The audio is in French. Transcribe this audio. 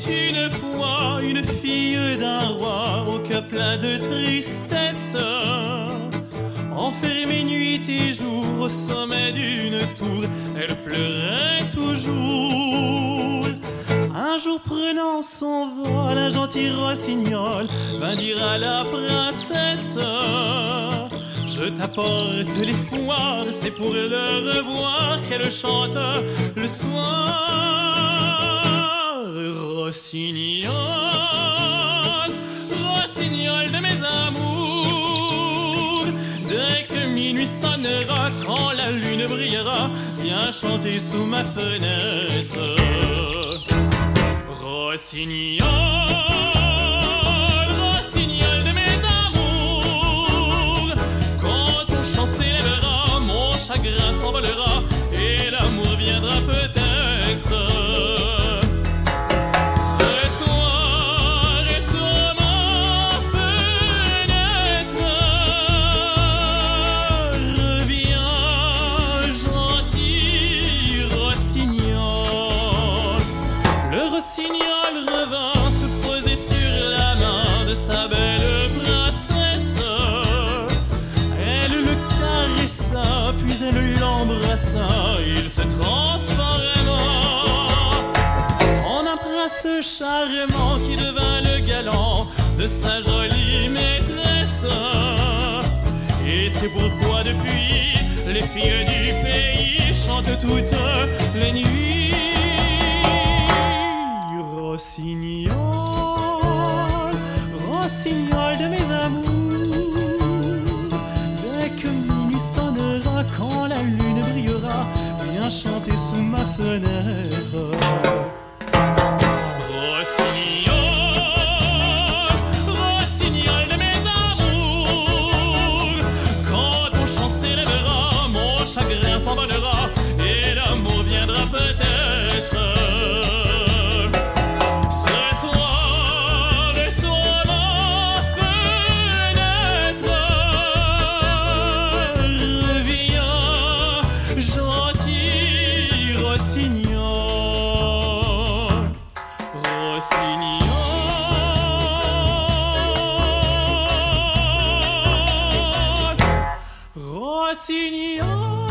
une fois une fille d'un roi au cœur plein de tristesse, enfermée nuit et jour au sommet d'une tour, elle pleurait toujours. Un jour prenant son vol, un gentil rossignol vint dire à la princesse: je t'apporte l'espoir, c'est pour le revoir qu'elle chante le soir. Rossignol, rossignol de mes amours, dès que minuit sonnera, quand la lune brillera, viens chanter sous ma fenêtre. Rossignol, rossignol de mes amours, quand ton chant s'élèvera, mon chagrin s'envolera et l'amour viendra peut-être. Ce soir et sur ma fenêtre, reviens gentil rossignol. Le rossignol revint se poser sur la main de sa belle princesse. Elle le caressa, puis elle l'embrassa. Il se transforma en un prince charmant qui devint le galant de sa jolie maîtresse. Et c'est pourquoi depuis, les filles du pays chantent toutes les nuits. Rossignol, rossignol de mes amours, dès que minuit sonnera, quand la lune brillera, viens chanter sous ma fenêtre. Rossignol, rossignol de mes amours, quand ton chant s'élèvera, mon chagrin s'envolera et l'amour viendra peut-être. Rossignol, Rossignol.